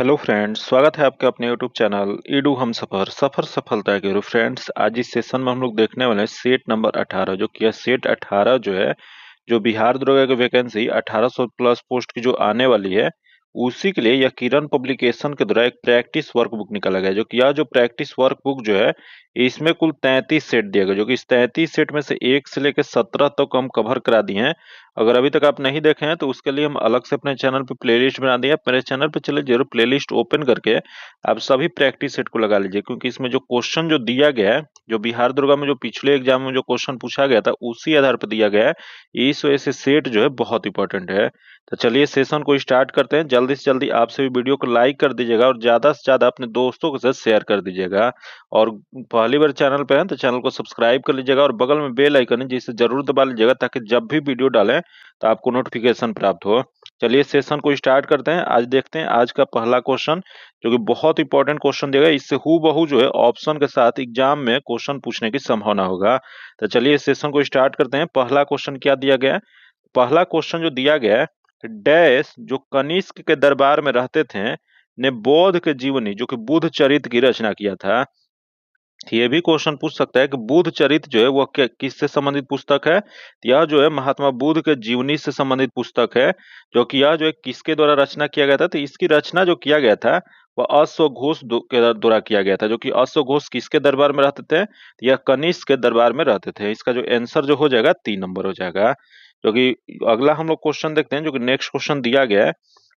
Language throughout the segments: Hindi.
हेलो फ्रेंड्स, स्वागत है आपके अपने यूट्यूब चैनल ईडू हम सफर सफर सफलता के गुरु। फ्रेंड्स, आज इस सेशन में हम लोग देखने वाले हैं सेट नंबर 18, जो कि सेट 18 जो है, जो बिहार दरोगा की वैकेंसी 1800 प्लस पोस्ट की जो आने वाली है, उसी के लिए यह किरण पब्लिकेशन के द्वारा एक प्रैक्टिस वर्कबुक निकाला गया है। जो कि यह जो प्रैक्टिस वर्कबुक जो है, इसमें कुल 33 सेट दिया गया, जो कि इस 33 सेट में से 1 से लेकर 17 तक हम कवर करा दिए हैं। अगर अभी तक आप नहीं देखे हैं तो उसके लिए हम अलग से अपने चैनल पे प्लेलिस्ट बना दिए हैं। मेरे चैनल पे चले जरूर प्लेलिस्ट ओपन करके आप सभी प्रैक्टिस सेट को लगा लीजिए, क्योंकि इसमें जो क्वेश्चन जो दिया गया है, जो बिहार दुर्गा में जो पिछले एग्जाम में जो क्वेश्चन पूछा गया था, उसी आधार पर दिया गया है। इस वजह से सेट जो है बहुत इंपॉर्टेंट है। तो चलिए सेशन को स्टार्ट करते हैं। जल्दी से जल्दी आप सभी वीडियो को लाइक कर दीजिएगा और ज्यादा से ज्यादा अपने दोस्तों के साथ शेयर कर दीजिएगा। और पहली बार चैनल पे हैं तो चैनल को सब्सक्राइब कर लीजिएगा और बगल में बेल आइकन है जिसे जरूर दबा लीजिएगा, ताकि जब भी वीडियो डालें तो आपको नोटिफिकेशन प्राप्त हो। चलिए सेशन को स्टार्ट करते हैं। आज देखते हैं आज का पहला क्वेश्चन, जो कि बहुत इंपॉर्टेंट क्वेश्चन देगा। इससे हूबहू जो है ऑप्शन के साथ एग्जाम में क्वेश्चन पूछने की संभावना होगा। तो चलिए सेशन को स्टार्ट करते हैं। पहला क्वेश्चन क्या दिया गया है? पहला क्वेश्चन जो दिया गया है, डैश जो कनिष्क के दरबार में रहते थे ने बौद्ध के जीवनी जो कि बुद्ध चरित्र की रचना किया था। ये भी क्वेश्चन पूछ सकता है कि बुद्ध चरित्र जो है वह किससे संबंधित पुस्तक है? यह जो है महात्मा बुद्ध के जीवनी से संबंधित पुस्तक है, जो कि यह जो है किसके द्वारा रचना किया गया था? तो इसकी रचना जो किया गया था वह अश्वघोष के द्वारा किया गया था। जो कि अश्वघोष किसके दरबार में रहते थे? तो यह कनिष्क के दरबार में रहते थे। इसका जो आंसर जो हो जाएगा 3 नंबर हो जाएगा। जो कि अगला हम लोग क्वेश्चन देखते हैं, जो कि नेक्स्ट क्वेश्चन दिया गया है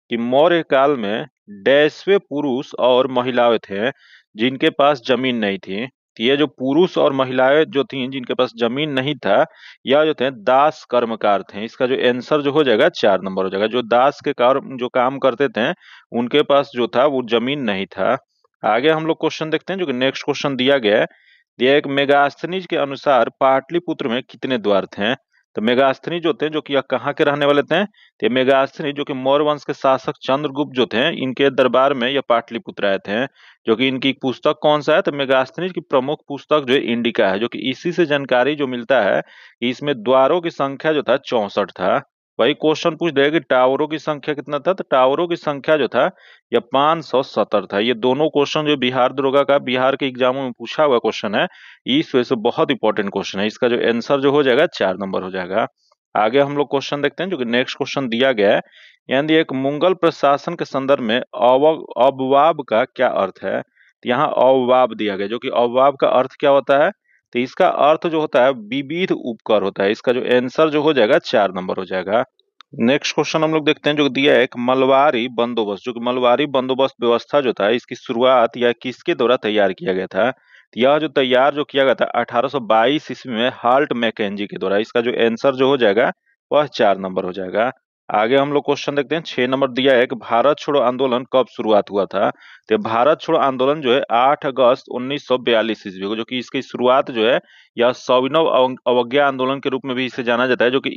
कि मौर्य काल में डैसवे पुरुष और महिलाएं थे जिनके पास जमीन नहीं थी। तो ये जो पुरुष और महिलाएं जो थी जिनके पास जमीन नहीं था, यह जो थे दास कर्मकार थे। इसका जो आंसर जो हो जाएगा 4 नंबर हो जाएगा। जो दास के कार्य जो काम करते थे, उनके पास जो था वो जमीन नहीं था। आगे हम लोग क्वेश्चन देखते हैं, जो कि नेक्स्ट क्वेश्चन दिया गया है। दिया एक मेगास्थनीज के अनुसार पाटलिपुत्र में कितने द्वार थे? तो मेगास्थनी जो थे, जो कि यह कहाँ के रहने वाले थे? तो मेगास्थनी जो कि मौर्य वंश के शासक चंद्रगुप्त जो थे, इनके दरबार में यह पाटलिपुत्र आए थे। जो कि इनकी पुस्तक कौन सा है? तो मेगास्थनीज की प्रमुख पुस्तक जो है इंडिका है। जो कि इसी से जानकारी जो मिलता है कि इसमें द्वारों की संख्या जो था 64 था। वही क्वेश्चन पूछ देगा कि टावरों की संख्या कितना था? तो टावरों की संख्या जो था यह 570 था। ये दोनों क्वेश्चन जो बिहार दरोगा का बिहार के एग्जामों में पूछा हुआ क्वेश्चन है, इस वजह से बहुत इंपॉर्टेंट क्वेश्चन है। इसका जो आंसर जो हो जाएगा 4 नंबर हो जाएगा। आगे हम लोग क्वेश्चन देखते हैं, जो कि नेक्स्ट क्वेश्चन दिया गया है। यानी एक मुगल प्रशासन के संदर्भ में अबवाब का क्या अर्थ है? तो यहाँ अबवाब दिया गया, जो कि अबवाब का अर्थ क्या होता है? तो इसका अर्थ जो होता है विविध उपकर होता है। इसका जो आंसर जो हो जाएगा 4 नंबर हो जाएगा। नेक्स्ट क्वेश्चन हम लोग देखते हैं, जो दिया है एक मलवारी बंदोबस्त। जो कि मलवारी बंदोबस्त व्यवस्था जो था, इसकी शुरुआत या किसके द्वारा तैयार किया गया था? तो यह जो तैयार जो किया गया था 1822 ईस्वी में हाल्ट मैकेंजी के द्वारा। इसका जो आंसर जो हो जाएगा वह 4 नंबर हो जाएगा। आगे हम लोग क्वेश्चन देखते हैं। 6 नंबर दिया है कि भारत छोड़ो आंदोलन कब शुरुआत हुआ था? तो भारत छोड़ो आंदोलन जो है 8 अगस्त 1942 ईस्वी को, जो कि इसकी शुरुआत जो है यह सविनव अवज्ञा आंदोलन के रूप में भी इसे जाना जाता है। जो कि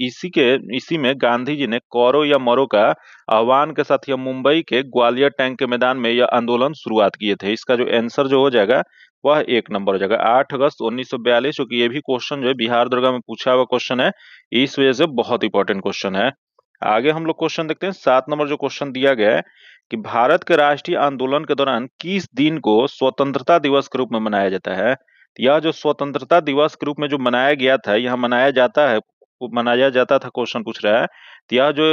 इसी में गांधी जी ने करो या मरो का आह्वान के साथ यह मुंबई के ग्वालियर टैंक के मैदान में यह आंदोलन शुरुआत किए थे। इसका जो आंसर जो हो जाएगा वह 1 नंबर हो जाएगा, 8 अगस्त 1942। जो कि ये भी क्वेश्चन जो है बिहार दरोगा में पूछा हुआ क्वेश्चन है, इस वजह से बहुत इंपॉर्टेंट क्वेश्चन है। आगे हम लोग क्वेश्चन देखते हैं। 7 नंबर जो क्वेश्चन दिया गया है कि भारत के राष्ट्रीय आंदोलन के दौरान किस दिन को स्वतंत्रता दिवस के रूप में मनाया जाता है? यह जो स्वतंत्रता दिवस के रूप में जो मनाया गया था, यह मनाया जाता था, क्वेश्चन पूछ रहा है। तो यह जो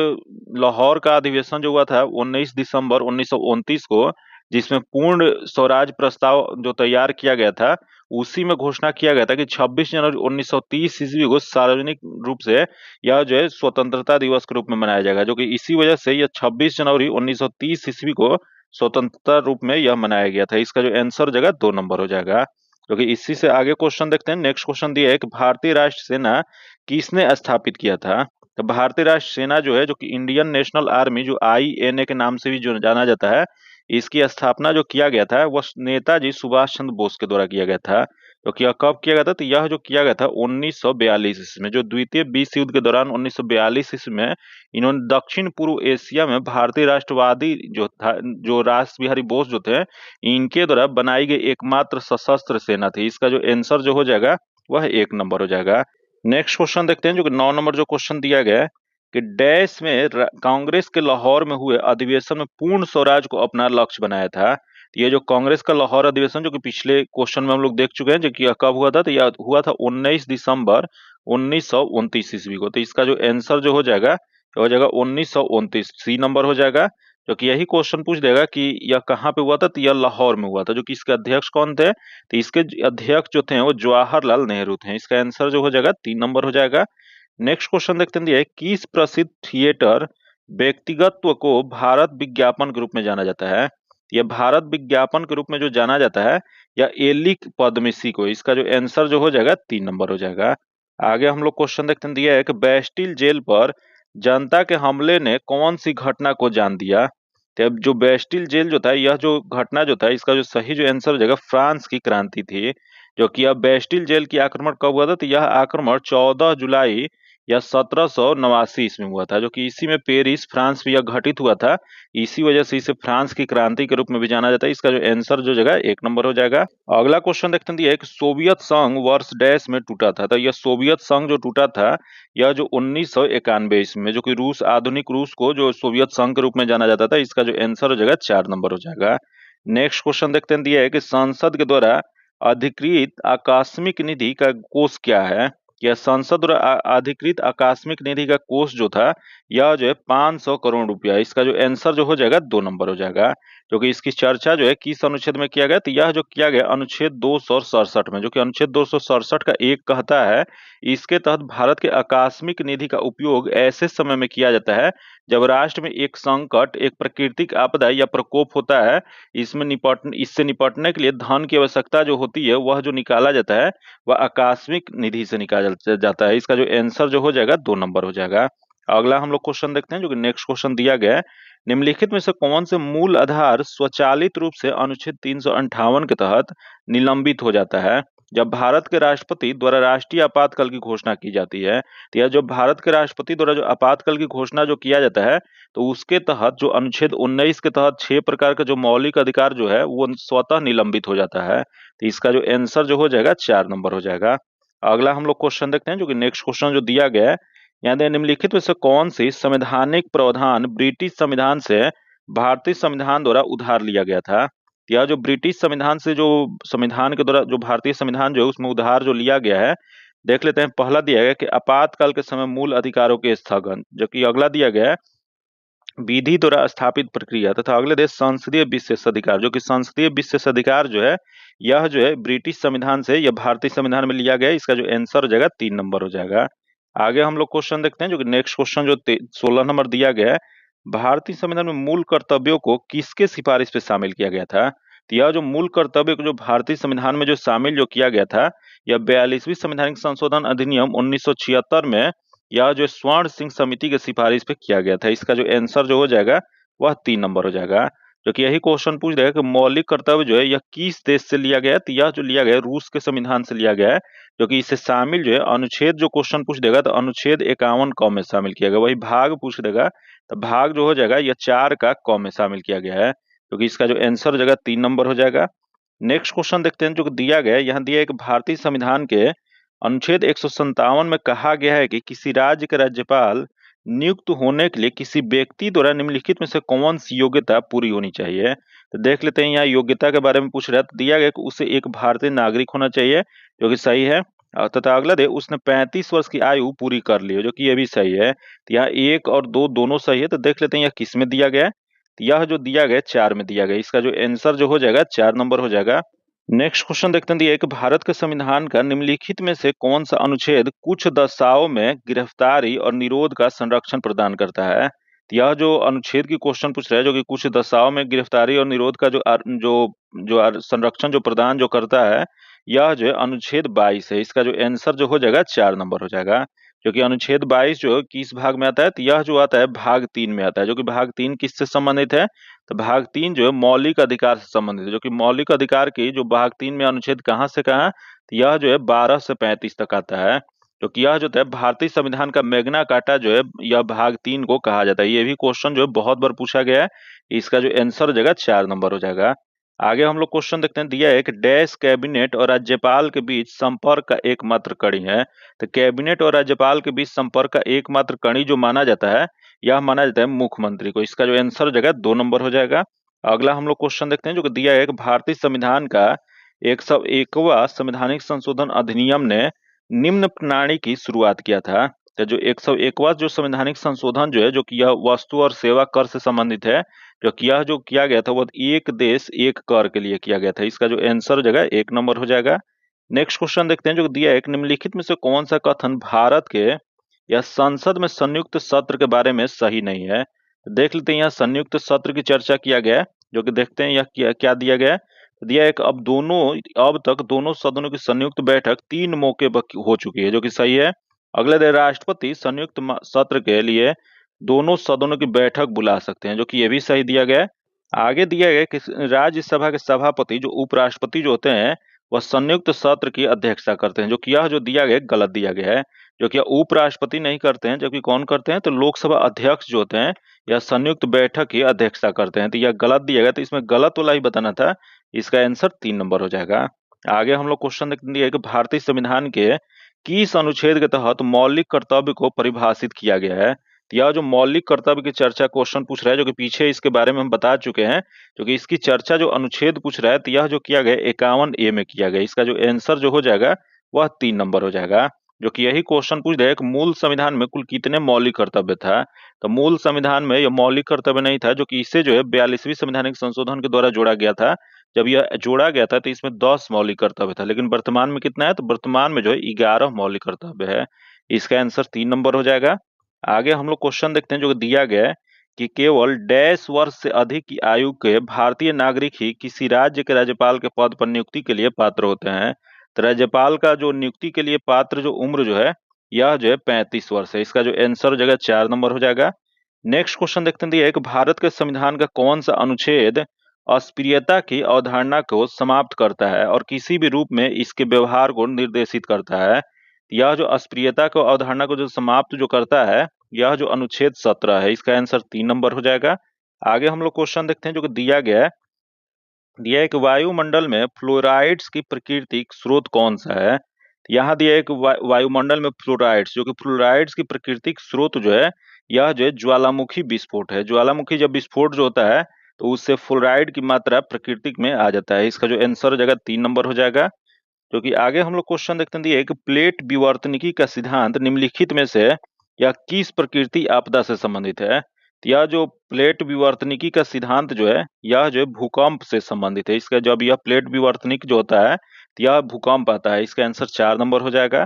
लाहौर का अधिवेशन जो हुआ था 19 दिसंबर 1929 को, जिसमें पूर्ण स्वराज प्रस्ताव जो तैयार किया गया था, उसी में घोषणा किया गया था कि 26 जनवरी 1930 ईस्वी को सार्वजनिक रूप से यह जो है स्वतंत्रता दिवस के रूप में मनाया जाएगा। जो कि इसी वजह से यह 26 जनवरी 1930 ईस्वी को स्वतंत्रता रूप में यह मनाया गया था। इसका जो आंसर हो जाएगा 2 नंबर हो जाएगा। क्योंकि इसी से आगे क्वेश्चन देखते हैं। नेक्स्ट क्वेश्चन दिया है कि भारतीय राष्ट्र सेना किसने स्थापित किया था? तो भारतीय राष्ट्र सेना जो है, जो कि इंडियन नेशनल आर्मी जो INA के नाम से भी जो जाना जाता है, इसकी स्थापना जो किया गया था वह नेताजी सुभाष चंद्र बोस के द्वारा किया गया था। तो क्या कब किया गया था? तो यह जो किया गया था 1942 ईस्वी में, जो द्वितीय विश्व युद्ध के दौरान 1942 ईस्वी में इन्होंने दक्षिण पूर्व एशिया में भारतीय राष्ट्रवादी जो था, जो राष्ट्र बिहारी बोस जो थे, इनके द्वारा बनाई गई एकमात्र सशस्त्र सेना थी। इसका जो आंसर जो हो जाएगा वह 1 नंबर हो जाएगा। नेक्स्ट क्वेश्चन देखते हैं, जो कि 9 नंबर जो क्वेश्चन दिया गया है कि डैश में कांग्रेस के लाहौर में हुए अधिवेशन में पूर्ण स्वराज को अपना लक्ष्य बनाया था। तो ये जो कांग्रेस का लाहौर अधिवेशन, जो कि पिछले क्वेश्चन में हम लोग देख चुके हैं, जो कि यह कब हुआ था, तो यह हुआ था 19 दिसंबर 1929 ईस्वी को। तो इसका जो आंसर जो हो जाएगा, तो हो जाएगा 1929, सी नंबर हो जाएगा। जो कि यही क्वेश्चन पूछ देगा कि यह कहाँ पे हुआ था, तो यह लाहौर में हुआ था। जो कि इसके अध्यक्ष कौन थे, तो इसके अध्यक्ष जो थे वो जवाहरलाल नेहरू थे। इसका आंसर जो हो जाएगा 3 नंबर हो जाएगा। नेक्स्ट क्वेश्चन देखते हैं, दिया किस प्रसिद्ध थिएटर व्यक्तिगत्व को भारत विज्ञापन के रूप में जाना जाता है। यह भारत विज्ञापन के रूप में जो जाना जाता है, या एलिक पद्मसी को। इसका जो आंसर जो हो जाएगा 3 नंबर हो जाएगा। आगे हम लोग क्वेश्चन देखते हैं, दिया है कि बेस्टिल जेल पर जनता के हमले ने कौन सी घटना को जान दिया। तो अब जो बेस्टिल जेल जो था, यह जो घटना जो था, इसका जो सही जो आंसर हो जाएगा फ्रांस की क्रांति थी। जो कि अब बेस्टिल जेल की आक्रमण कब हुआ था, तो यह आक्रमण 14 जुलाई या 1789 ईस्वी में हुआ था। जो कि इसी में पेरिस फ्रांस में यह घटित हुआ था। इसी वजह से इसे फ्रांस की क्रांति के रूप में भी जाना जाता है। इसका जो आंसर जो जगह 1 नंबर हो जाएगा। अगला क्वेश्चन देखते हैं, एक सोवियत संघ वर्ष डैश में टूटा था। तो यह सोवियत संघ जो टूटा था, यह जो 1991 ईस्वी में, जो कि रूस, आधुनिक रूस को जो सोवियत संघ के रूप में जाना जाता था। इसका जो आंसर हो जाएगा 4 नंबर हो जाएगा। नेक्स्ट क्वेश्चन देखते हैं, दिया है कि संसद के द्वारा अधिकृत आकस्मिक निधि का कोष क्या है। यह संसद द्वारा अधिकृत आकस्मिक निधि का कोष जो था, यह जो है 500 करोड़ रुपया। इसका जो आंसर जो हो जाएगा 2 नंबर हो जाएगा। जो कि इसकी चर्चा जो है किस अनुच्छेद में किया गया, तो यह जो किया गया अनुच्छेद 267 में। जो कि अनुच्छेद 267 का 1 कहता है, इसके तहत भारत के आकस्मिक निधि का उपयोग ऐसे समय में किया जाता है जब राष्ट्र में एक संकट, एक प्राकृतिक आपदा या प्रकोप होता है। इससे निपटने के लिए धन की आवश्यकता जो होती है, वह जो निकाला जाता है, वह आकस्मिक निधि से निकाला जाता है। इसका जो आंसर जो हो जाएगा 2 नंबर हो जाएगा। अगला हम लोग क्वेश्चन देखते हैं, जो कि नेक्स्ट क्वेश्चन दिया गया है, निम्नलिखित में से कौन से मूल आधार स्वचालित रूप से अनुच्छेद 358 के तहत निलंबित हो जाता है। जब भारत के राष्ट्रपति द्वारा राष्ट्रीय आपातकाल की घोषणा की जाती है, तो यह जो भारत के राष्ट्रपति द्वारा जो आपातकाल की घोषणा जो किया जाता है, तो उसके तहत जो अनुच्छेद 19 के तहत 6 प्रकार का जो मौलिक अधिकार जो है, वो स्वतः निलंबित हो जाता है। तो इसका जो आंसर जो हो जाएगा 4 नंबर हो जाएगा। अगला हम लोग क्वेश्चन देखते हैं, जो कि नेक्स्ट क्वेश्चन जो दिया गया है, यहाँ निम्नलिखित में से कौन सी संवैधानिक प्रावधान ब्रिटिश संविधान से भारतीय संविधान द्वारा उधार लिया गया था। यह जो ब्रिटिश संविधान से जो संविधान के द्वारा जो भारतीय संविधान जो है, उसमें उधार जो लिया गया है, देख लेते हैं। पहला दिया गया कि आपातकाल के समय मूल अधिकारों के स्थगन। जो कि अगला दिया गया है विधि द्वारा स्थापित प्रक्रिया, तथा अगले देश संसदीय विशेषाधिकार। जो कि संसदीय विशेषाधिकार जो है, यह जो है ब्रिटिश संविधान से या भारतीय संविधान में लिया गया है। इसका जो आंसर हो जाएगा 3 नंबर हो जाएगा। आगे हम लोग क्वेश्चन देखते हैं, जो कि नेक्स्ट क्वेश्चन जो 16 नंबर दिया गया है, भारतीय संविधान में मूल कर्तव्यों को किसके सिफारिश पे शामिल किया गया था। तो यह जो मूल कर्तव्य को जो भारतीय संविधान में जो शामिल जो किया गया था, यह 42वीं संवैधानिक संशोधन अधिनियम 1976 में यह जो स्वर्ण सिंह समिति के सिफारिश पे किया गया था। इसका जो आंसर जो हो जाएगा वह 3 नंबर हो जाएगा। जो कि यही क्वेश्चन पूछ रहा है कि मौलिक कर्तव्य जो है यह किस देश से लिया गया है, तो यह जो लिया गया है रूस के संविधान से लिया गया है। जो कि इससे शामिल जो है अनुच्छेद जो क्वेश्चन पूछ देगा, तो अनुच्छेद 51 क में शामिल किया गया। वही भाग पूछ देगा, तो भाग जो हो जाएगा यह 4 का क में शामिल किया गया है। क्योंकि इसका जो आंसर हो जाएगा 3 नंबर हो जाएगा। नेक्स्ट क्वेश्चन देखते हैं, जो दिया गया है, यहाँ दिया है कि भारतीय संविधान के अनुच्छेद 157 में कहा गया है कि किसी राज्य के राज्यपाल नियुक्त होने के लिए किसी व्यक्ति द्वारा निम्नलिखित में से कौन सी योग्यता पूरी होनी चाहिए। तो देख लेते हैं, यहाँ योग्यता के बारे में पूछ रहा है। तो दिया गया कि उसे एक भारतीय नागरिक होना चाहिए, जो कि सही है। तथा अगला दे उसने 35 वर्ष की आयु पूरी कर ली है, जो कि ये भी सही है। तो यहाँ 1 और 2 दोनों सही है। तो देख लेते हैं यह किस में दिया गया है। तो यह जो दिया गया 4 में दिया गया। इसका जो आंसर जो हो जाएगा 4 नंबर हो जाएगा। नेक्स्ट क्वेश्चन देखते हैं, दिया है कि भारत के संविधान का निम्नलिखित में से कौन सा अनुच्छेद कुछ दशाओं में गिरफ्तारी और निरोध का संरक्षण प्रदान करता है। तो यह जो अनुच्छेद की क्वेश्चन पूछ रहा है, जो कि कुछ दशाओं में गिरफ्तारी और निरोध का संरक्षण जो प्रदान जो करता है, यह जो है अनुच्छेद 22 है। इसका जो आंसर जो हो जाएगा 4 नंबर हो जाएगा। जो कि अनुच्छेद 22 जो किस भाग में आता है, तो यह जो आता है भाग 3 में आता है। जो कि भाग 3 किससे संबंधित है, तो भाग 3 जो है मौलिक अधिकार से संबंधित है। जो कि मौलिक अधिकार की जो भाग 3 में अनुच्छेद कहाँ से कहाँ, तो यह जो है 12 से 35 तक आता है। तो यह जो है भारतीय संविधान का मैग्ना कार्टा जो है, यह भाग 3 को कहा जाता है। ये भी क्वेश्चन जो है बहुत बार पूछा गया है। इसका जो आंसर हो जाएगा 4 नंबर हो जाएगा। आगे हम लोग क्वेश्चन देखते हैं, दिया है कि डैश कैबिनेट और राज्यपाल के बीच संपर्क का एकमात्र कड़ी है। तो कैबिनेट और राज्यपाल के बीच संपर्क का एकमात्र कड़ी जो माना जाता है, यह माना जाता है मुख्यमंत्री को। इसका जो आंसर हो जाएगा 2 नंबर हो जाएगा। अगला हम लोग क्वेश्चन देखते हैं जो कि दिया है कि भारतीय संविधान का 101वां संवैधानिक संशोधन अधिनियम ने निम्न प्रणाली की शुरुआत किया था। तो जो 101वां जो संवैधानिक संशोधन जो है, जो कि यह वस्तु और सेवा कर से संबंधित है, जो किया गया था वो एक देश एक कर के लिए किया गया था। इसका जो आंसर हो जाएगा 1 नंबर हो जाएगा। नेक्स्ट क्वेश्चन देखते हैं जो दिया है, एक निम्नलिखित में से कौन सा कथन भारत के या संसद में संयुक्त सत्र के बारे में सही नहीं है। देख लेते हैं, यहाँ संयुक्त सत्र की चर्चा किया गया है, जो कि देखते हैं यह क्या दिया गया है। दिया है कि अब तक दोनों सदनों की संयुक्त बैठक 3 मौके पर हो चुकी है, जो कि सही है। अगले दिन राष्ट्रपति संयुक्त सत्र के लिए दोनों सदनों की बैठक बुला सकते हैं, जो कि ये भी सही दिया गया है। आगे दिया गया कि राज्यसभा के सभापति जो उपराष्ट्रपति जो होते हैं, वह संयुक्त सत्र की अध्यक्षता करते हैं, जो कि यह जो दिया गया गलत दिया गया है। जो कि उपराष्ट्रपति नहीं करते हैं, जबकि कौन करते हैं, तो लोकसभा अध्यक्ष जो होते हैं या संयुक्त बैठक की अध्यक्षता करते हैं। तो यह गलत दिया गया, तो इसमें गलत वाला ही बताना था। इसका आंसर 3 नंबर हो जाएगा। आगे हम लोग क्वेश्चन दिया है कि भारतीय संविधान के किस अनुच्छेद के तहत मौलिक कर्तव्य को परिभाषित किया गया है। तो यह जो मौलिक कर्तव्य की चर्चा क्वेश्चन पूछ रहा है, जो कि पीछे इसके बारे में हम बता चुके हैं, जो कि इसकी चर्चा जो अनुच्छेद पूछ रहा है, तो यह जो किया गया 51A में किया गया। इसका जो आंसर जो हो जाएगा वह 3 नंबर हो जाएगा। जो कि यही क्वेश्चन पूछ रहा है कि मूल संविधान में कुल कितने मौलिक कर्तव्य था। तो मूल संविधान में यह मौलिक कर्तव्य नहीं था, जो कि इसे जो है 42वीं संवैधानिक संशोधन के द्वारा जोड़ा गया था। जब यह जोड़ा गया था तो इसमें 10 मौलिक कर्तव्य था, लेकिन वर्तमान में कितना है, तो वर्तमान में जो है 11 मौलिक कर्तव्य है। इसका आंसर 3 नंबर हो जाएगा। आगे हम लोग क्वेश्चन देखते हैं जो दिया गया है कि केवल डैश वर्ष से अधिक की आयु के भारतीय नागरिक ही किसी राज्य के राज्यपाल के पद पर नियुक्ति के लिए पात्र होते हैं। तो राज्यपाल का जो नियुक्ति के लिए पात्र जो उम्र जो है, यह जो है 35 वर्ष है। इसका जो आंसर हो जाएगा 4 नंबर हो जाएगा। नेक्स्ट क्वेश्चन देखते हैं, दिया है कि भारत के संविधान का कौन सा अनुच्छेद अस्पृश्यता की अवधारणा को समाप्त करता है और किसी भी रूप में इसके व्यवहार को निर्देशित करता है। यह जो अस्पृश्यता को अवधारणा को जो समाप्त जो करता है, यह जो अनुच्छेद 17 है। इसका आंसर 3 नंबर हो जाएगा। आगे हम लोग क्वेश्चन देखते हैं जो कि दिया है कि वायुमंडल में फ्लोराइड्स की प्राकृतिक स्रोत कौन सा है। यहाँ दिया है कि वायुमंडल में फ्लोराइड्स, जो कि फ्लोराइड्स की प्राकृतिक स्रोत जो है, यह जो है ज्वालामुखी विस्फोट है। ज्वालामुखी जब विस्फोट जो होता है तो उससे फ्लोराइड की मात्रा प्रकृतिक में आ जाता है। इसका जो आंसर हो जाएगा 3 नंबर हो जाएगा। जो कि आगे हम लोग क्वेश्चन देखते हैं, दिया कि प्लेट विवर्तनिकी का सिद्धांत निम्नलिखित में से या किस प्रकृति आपदा से संबंधित है। तो यह जो प्लेट विवर्तनिकी का सिद्धांत जो है, यह जो है भूकंप से संबंधित है। इसका जब यह प्लेट विवर्तनिक जो होता है, तो यह भूकंप आता है। इसका आंसर 4 नंबर हो जाएगा।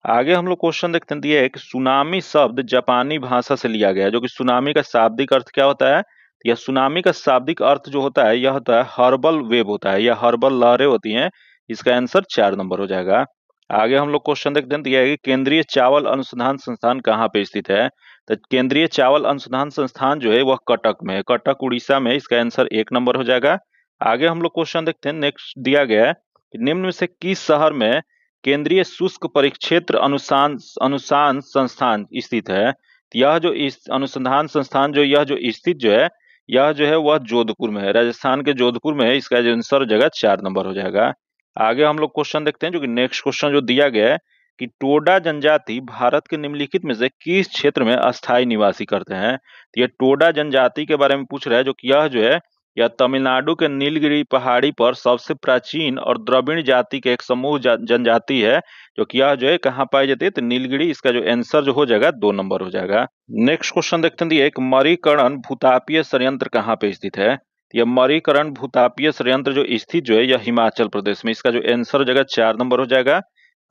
आगे हम लोग क्वेश्चन देखते हैं, दिया है कि सुनामी शब्द जापानी भाषा से लिया गया है। जो कि सुनामी का शाब्दिक अर्थ क्या होता है, यह सुनामी का शाब्दिक अर्थ जो होता है, यह होता है हर्बल वेव होता है, या हर्बल लहरें होती हैं। इसका आंसर 4 नंबर हो जाएगा। आगे हम लोग क्वेश्चन देखते हैं, दिया है कि केंद्रीय चावल अनुसंधान संस्थान कहाँ पे स्थित है। तो केंद्रीय चावल अनुसंधान संस्थान जो है वह कटक में है, कटक उड़ीसा में। इसका आंसर 1 नंबर हो जाएगा। आगे हम लोग क्वेश्चन देखते हैं, नेक्स्ट दिया गया है कि निम्न में से किस शहर में केंद्रीय शुष्क परिक्षेत्र अनुसंधान संस्थान स्थित है। तो यह जो इस अनुसंधान संस्थान जो यह जो स्थित जो है, यह जो है वह जोधपुर में है, राजस्थान के जोधपुर में है। इसका जो आंसर हो जाएगा 4 नंबर हो जाएगा। आगे हम लोग क्वेश्चन देखते हैं, जो कि नेक्स्ट क्वेश्चन जो दिया गया है कि टोडा जनजाति भारत के निम्नलिखित में से किस क्षेत्र में अस्थायी निवासी करते हैं। तो यह टोडा जनजाति के बारे में पूछ रहा है, जो कि यह जो है यह तमिलनाडु के नीलगिरी पहाड़ी पर सबसे प्राचीन और द्रविड़ जाति के एक समूह जनजाति है, जो कि यह जो है कहाँ पाई जाती है, तो नीलगिरी। इसका जो आंसर जो हो जाएगा 2 नंबर हो जाएगा। नेक्स्ट क्वेश्चन देखते हैं, एक मणिकर्ण भूतापीय संयंत्र कहाँ पे स्थित है। यह मणिकर्ण भूतापीय संयंत्र जो स्थित जो है, यह हिमाचल प्रदेश में। इसका जो आंसर हो जाएगा 4 नंबर हो जाएगा।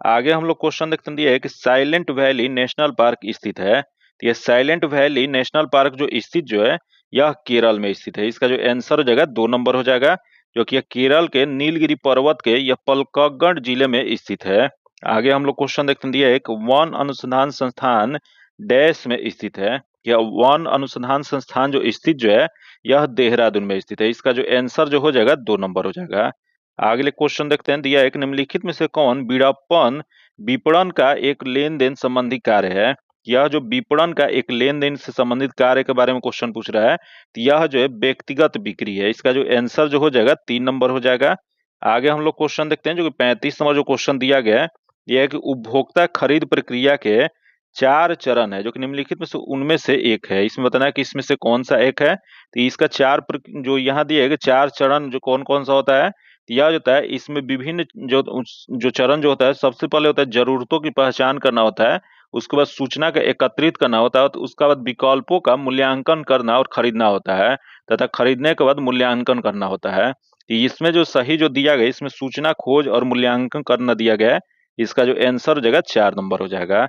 आगे हम लोग क्वेश्चन देखते हैं, कि साइलेंट वैली नेशनल पार्क स्थित है। तो यह साइलेंट वैली नेशनल पार्क जो स्थित जो है, यह केरल में स्थित है। इसका जो आंसर हो जाएगा 2 नंबर हो जाएगा। जो कि यह केरल के नीलगिरी पर्वत के यह पलक्कड़ जिले में स्थित है। आगे हम लोग क्वेश्चन देखते हैं, एक वन अनुसंधान संस्थान डैश में स्थित है। यह वन अनुसंधान संस्थान जो स्थित जो है, यह देहरादून में स्थित है। इसका जो आंसर जो हो जाएगा 2 नंबर हो जाएगा। अगले क्वेश्चन देखते हैं, दिया एक निम्नलिखित में से कौन विपणन का एक लेन देन संबंधी कार्य है। यह जो विपणन का एक लेन देन से संबंधित कार्य के बारे में क्वेश्चन पूछ रहा है, तो यह जो है व्यक्तिगत बिक्री है। इसका जो आंसर जो हो जाएगा 3 नंबर हो जाएगा। आगे हम लोग क्वेश्चन देखते हैं, जो कि 35 नंबर जो क्वेश्चन दिया गया है, यह है कि उपभोक्ता खरीद प्रक्रिया के 4 चरण है, जो कि निम्नलिखित में से उनमें से एक है। इसमें बताना है कि इसमें से कौन सा एक है। तो इसका जो यहाँ दिया है कि 4 चरण जो कौन कौन सा होता है, तो यह जो होता है इसमें विभिन्न जो चरण जो होता है, सबसे पहले होता है जरूरतों की पहचान करना होता है, उसके बाद सूचना का एकत्रित करना होता है, तो उसके बाद विकल्पों का मूल्यांकन करना और खरीदना होता है, तथा खरीदने के बाद मूल्यांकन करना होता है। तो इसमें जो सही जो दिया गया, इसमें सूचना खोज और मूल्यांकन करना दिया गया है। इसका जो आंसर हो जाएगा 4 नंबर हो जाएगा।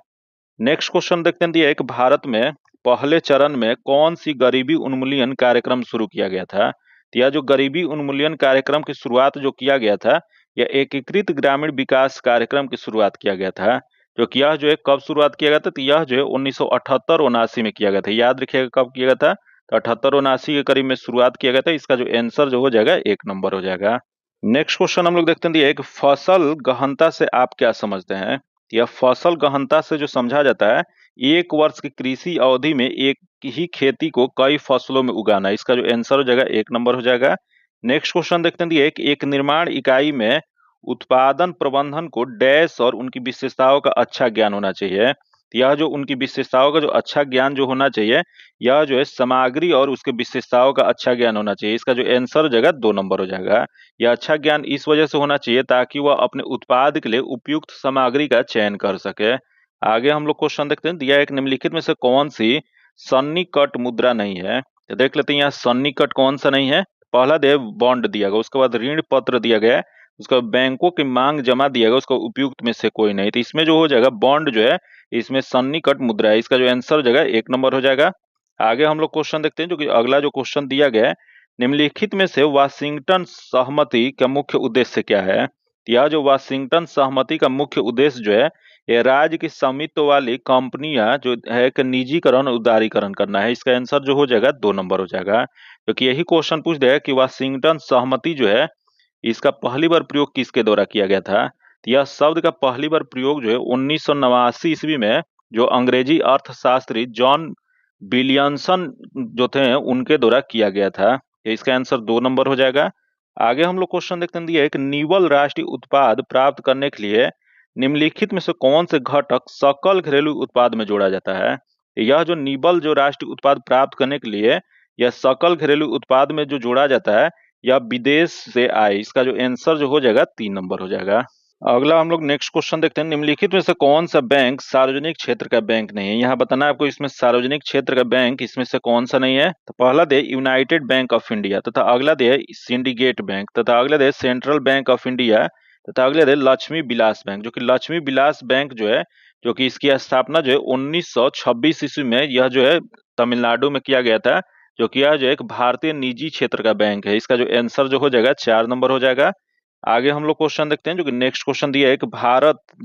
नेक्स्ट क्वेश्चन देखते हैं, दिया है कि भारत में पहले चरण में कौन सी गरीबी उन्मूलन कार्यक्रम शुरू किया गया था। तो यह जो गरीबी उन्मूलन कार्यक्रम की शुरुआत जो किया गया था, यह एकीकृत ग्रामीण विकास कार्यक्रम की शुरुआत किया गया था। जो कि यह जो है कब शुरुआत किया गया था, तो यह जो है 1978-79 में किया गया था। याद रखिएगा कब किया गया था, तो 78-79 के करीब में शुरुआत किया गया था। इसका जो आंसर जो हो जाएगा 1 नंबर हो जाएगा। नेक्स्ट क्वेश्चन हम लोग देखते हैं, दिया है कि फसल गहनता से आप क्या समझते हैं। यह फसल गहनता से जो समझा जाता है, 1 वर्ष की कृषि अवधि में एक ही खेती को कई फसलों में उगाना। इसका जो आंसर हो जाएगा 1 नंबर हो जाएगा। नेक्स्ट क्वेश्चन देखते हैं, दिया है कि एक निर्माण इकाई में उत्पादन प्रबंधन को डैश और उनकी विशेषताओं का अच्छा ज्ञान होना चाहिए। तो यह जो उनकी विशेषताओं का जो अच्छा ज्ञान जो होना चाहिए, यह जो है सामग्री और उसके विशेषताओं का अच्छा ज्ञान होना चाहिए। इसका जो आंसर हो जाएगा 2 नंबर हो जाएगा। यह अच्छा ज्ञान इस वजह से होना चाहिए ताकि वह अपने उत्पाद के लिए उपयुक्त सामग्री का चयन कर सके। आगे हम लोग क्वेश्चन देखते हैं, दिया है कि निम्नलिखित में से कौन सी सन्निकट मुद्रा नहीं है। तो देख लेते हैं यहाँ सन्निकट कौन सा नहीं है। पहला दिया बॉन्ड दिया गया, उसके बाद ऋण पत्र दिया गया है, उसका बैंकों की मांग जमा दिया गया, उसका उपयुक्त में से कोई नहीं। तो इसमें जो हो जाएगा बॉन्ड जो है, इसमें सन्निकट मुद्रा है। इसका जो आंसर हो जाएगा 1 नंबर हो जाएगा। आगे हम लोग क्वेश्चन देखते हैं, जो कि अगला जो क्वेश्चन दिया गया है, निम्नलिखित में से वाशिंगटन सहमति का मुख्य उद्देश्य क्या है। यह जो वाशिंगटन सहमति का मुख्य उद्देश्य जो है, ये राज्य की स्वामित्व वाली कंपनियां जो है कि निजीकरण और उदारीकरण करना है। इसका आंसर जो हो जाएगा 2 नंबर हो जाएगा। क्योंकि यही क्वेश्चन पूछ देगा कि वाशिंगटन सहमति जो है, इसका पहली बार प्रयोग किसके द्वारा किया गया था। तो यह शब्द का पहली बार प्रयोग जो है 1989 ईस्वी में जो अंग्रेजी अर्थशास्त्री जॉन विलियमसन जो थे उनके द्वारा किया गया था। इसका आंसर 2 नंबर हो जाएगा। आगे हम लोग क्वेश्चन देखते हैं, दिया है कि निवल राष्ट्रीय उत्पाद प्राप्त करने के लिए निम्नलिखित में से कौन से घटक सकल घरेलू उत्पाद में जोड़ा जाता है। यह जो निवल जो राष्ट्रीय उत्पाद प्राप्त करने के लिए यह सकल घरेलू उत्पाद में जो जोड़ा जाता है, या विदेश से आए। इसका जो आंसर जो हो जाएगा 3 नंबर हो जाएगा। अगला हम लोग नेक्स्ट क्वेश्चन देखते हैं, निम्नलिखित में से कौन सा बैंक सार्वजनिक क्षेत्र का बैंक नहीं है। यहाँ बताना है आपको इसमें सार्वजनिक क्षेत्र का बैंक इसमें से कौन सा नहीं है। तो पहला दे यूनाइटेड बैंक ऑफ इंडिया, तथा अगला दे सिंडिकेट बैंक, तथा अगला दे सेंट्रल बैंक ऑफ इंडिया, तथा अगला दे लक्ष्मी विलास बैंक। जो कि लक्ष्मी विलास बैंक जो है, जो कि इसकी स्थापना जो है 1926 ईस्वी में यह जो है तमिलनाडु में किया गया था। जो कि यह जो एक भारतीय निजी क्षेत्र का बैंक है। इसका जो आंसर जो हो जाएगा 4 नंबर हो जाएगा। आगे हम लोग क्वेश्चन देखते हैं, जो कि नेक्स्ट क्वेश्चन दिया है कि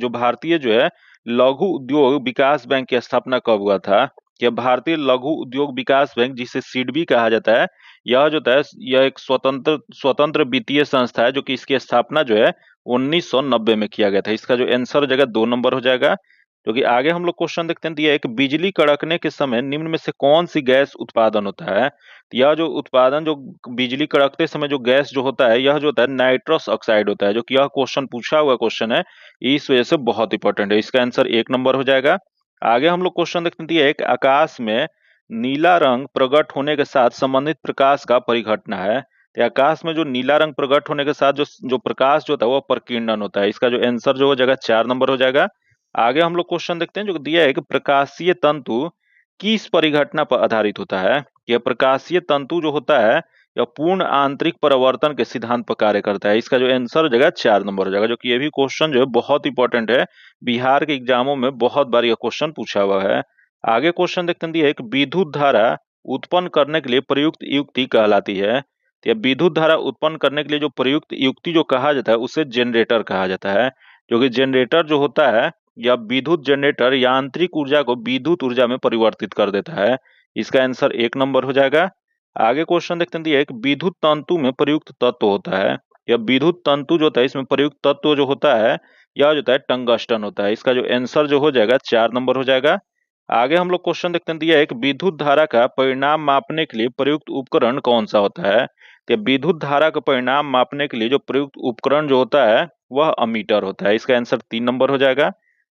भारतीय जो है लघु उद्योग विकास बैंक की स्थापना कब हुआ था। यह भारतीय लघु उद्योग विकास बैंक, जिसे सिडबी कहा जाता है, यह जो है यह एक स्वतंत्र वित्तीय संस्था है, जो कि इसकी स्थापना जो है 1990 में किया गया था। इसका जो आंसर हो जाएगा 2 नंबर हो जाएगा। जो कि आगे हम लोग क्वेश्चन देखते हैं, दिया है कि बिजली कड़कने के समय निम्न में से कौन सी गैस उत्पादन होता है। यह जो उत्पादन जो बिजली कड़कते समय जो गैस जो होता है, यह जो होता है नाइट्रस ऑक्साइड होता है। जो कि यह क्वेश्चन पूछा हुआ क्वेश्चन है, इस वजह से बहुत इंपॉर्टेंट है। इसका आंसर 1 नंबर हो जाएगा। आगे हम लोग क्वेश्चन देखते हैं, दिया है कि आकाश में नीला रंग प्रकट होने के साथ संबंधित प्रकाश का परिघटना है। तो आकाश में जो नीला रंग प्रकट होने के साथ जो प्रकाश जो होता है, वो प्रकीर्णन होता है। इसका जो आंसर जो हो जाएगा 4 नंबर हो जाएगा। आगे हम लोग क्वेश्चन देखते हैं, जो दिया है कि प्रकाशीय तंतु किस परिघटना पर आधारित होता है। यह प्रकाशीय तंतु जो होता है, यह पूर्ण आंतरिक परावर्तन के सिद्धांत पर कार्य करता है। इसका जो आंसर हो जाएगा 4 नंबर हो जाएगा। जो कि ये भी क्वेश्चन जो है बहुत इंपॉर्टेंट है, बिहार के एग्जामों में बहुत बार यह क्वेश्चन पूछा हुआ है। आगे क्वेश्चन देखते हैं, दिया है कि विद्युत धारा उत्पन्न करने के लिए प्रयुक्त युक्ति कहलाती है। तो यह विद्युत धारा उत्पन्न करने के लिए जो प्रयुक्त युक्ति जो कहा जाता है, उसे जनरेटर कहा जाता है। जो कि जनरेटर जो होता है, या विद्युत जनरेटर यांत्रिक ऊर्जा को विद्युत ऊर्जा में परिवर्तित कर देता है। इसका आंसर 1 नंबर हो जाएगा। आगे क्वेश्चन देखते हैं, दिया है कि विद्युत तंतु में प्रयुक्त तत्व होता है। या विद्युत तंतु जो होता है, इसमें प्रयुक्त तत्व जो होता है, यह जो होता है टंगस्टन होता है। इसका जो आंसर जो हो जाएगा 4 नंबर हो जाएगा। आगे हम लोग क्वेश्चन देखते हैं, दिया है कि विद्युत धारा का परिणाम मापने के लिए प्रयुक्त उपकरण कौन सा होता है। तो विद्युत धारा का परिणाम मापने के लिए जो प्रयुक्त उपकरण जो होता है वह अमीटर होता है। इसका आंसर 3 नंबर हो जाएगा।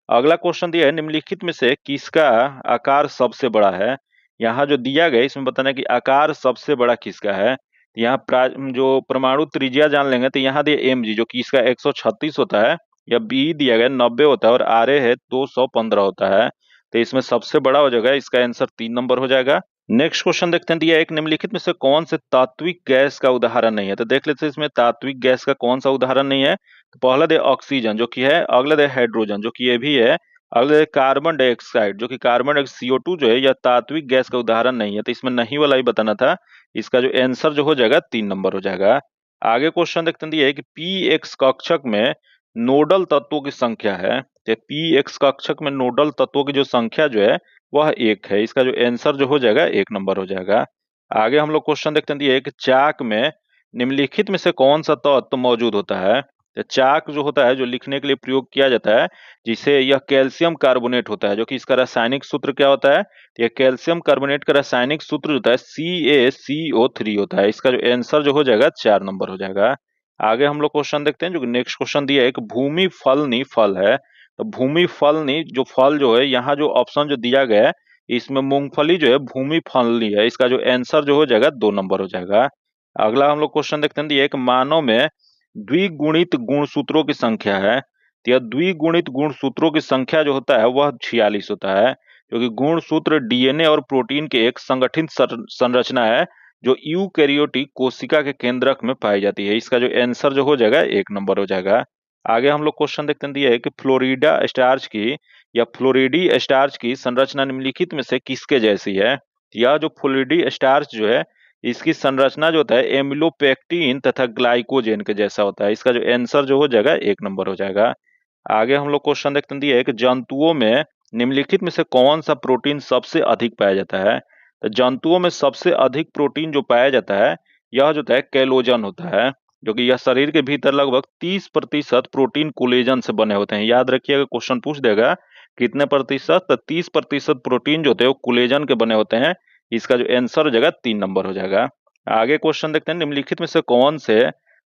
अगला क्वेश्चन दिया है, निम्नलिखित में से किसका आकार सबसे बड़ा है। यहाँ जो दिया गया इसमें बताना है कि आकार सबसे बड़ा किसका है। यहाँ जो परमाणु त्रिज्या जान लेंगे तो यहाँ दिया mg जो कि इसका 136 होता है, या बी दिया गया 90 होता है, और आर है 215 होता है। तो इसमें सबसे बड़ा हो जाएगा, इसका आंसर 3 नंबर हो जाएगा। नेक्स्ट क्वेश्चन देखते हैं, दिया एक निम्नलिखित में से कौन से तात्विक गैस का उदाहरण नहीं है। तो देख लेते हैं इसमें तात्विक गैस का कौन सा उदाहरण नहीं है। तो पहला दे ऑक्सीजन जो कि है, अगला दे हाइड्रोजन जो कि ये भी है, अगला दे कार्बन डाइऑक्साइड जो कि कार्बन डाइऑक्साइड CO2 जो है यह तात्विक गैस का उदाहरण नहीं है। तो इसमें नहीं वाला ही बताना था। इसका जो आंसर जो हो जाएगा 3 नंबर हो जाएगा। आगे क्वेश्चन देखते हैं, दिया है कि P कक्षक में नोडल तत्वों की संख्या है। तो P कक्षक में नोडल तत्वों की जो संख्या जो है वह 1 है। इसका जो आंसर जो हो जाएगा 1 नंबर हो जाएगा। आगे हम लोग क्वेश्चन देखते हैं, दिया है कि चाक में निम्नलिखित में से कौन सा तत्व मौजूद होता है। तो चाक जो होता है जो लिखने के लिए प्रयोग किया जाता है, जिसे यह कैल्शियम कार्बोनेट होता है, जो कि इसका रासायनिक सूत्र क्या होता है। तो यह कैल्शियम कार्बोनेट का रासायनिक सूत्र होता है CaCO3 होता है। इसका जो आंसर जो हो जाएगा 4 नंबर हो जाएगा। आगे हम लोग क्वेश्चन देखते हैं, जो कि नेक्स्ट क्वेश्चन दिया है, एक भूमि फलनी फल है। तो भूमि फलनी जो फल जो है, यहाँ जो ऑप्शन जो दिया गया है इसमें मूंगफली जो है भूमि फलनी है। इसका जो आंसर जो हो जाएगा 2 नंबर हो जाएगा। अगला हम लोग क्वेश्चन देखते हैं, एक मानव में द्विगुणित गुणसूत्रों की संख्या है। तो यह द्विगुणित गुणसूत्रों की संख्या जो होता है वह 46 होता है, क्योंकि गुणसूत्र DNA और प्रोटीन के एक संगठित संरचना है जो यूकैरियोटिक कोशिका के केंद्रक में पाई जाती है। इसका जो आंसर जो हो जाएगा 1 नंबर हो जाएगा। आगे हम लोग क्वेश्चन देखते हैं, दिया है कि फ्लोरिडा स्टार्च की या फ्लोरिडी स्टार्च की संरचना निम्नलिखित में से किसके जैसी है। यह जो फ्लोरिडी स्टार्च जो है इसकी संरचना जो होता है एमिलोपेक्टिन तथा ग्लाइकोजेन के जैसा होता है। इसका जो आंसर जो हो जाएगा 1 नंबर हो जाएगा। आगे हम लोग क्वेश्चन देखते हैं, दिया है कि जंतुओं में निम्नलिखित में से कौन सा प्रोटीन सबसे अधिक पाया जाता है। तो जंतुओं में सबसे अधिक प्रोटीन जो पाया जाता है यह जो है कोलेजन होता है, जो कि यह शरीर के भीतर लगभग 30% प्रोटीन कोलेजन से बने होते हैं। याद रखिएगा, क्वेश्चन पूछ देगा कितने प्रतिशत, तो 30% प्रोटीन जो होते हैं वो कोलेजन के बने होते हैं। इसका जो आंसर हो जाएगा 3 नंबर हो जाएगा। आगे क्वेश्चन देखते हैं, निम्नलिखित में से कौन से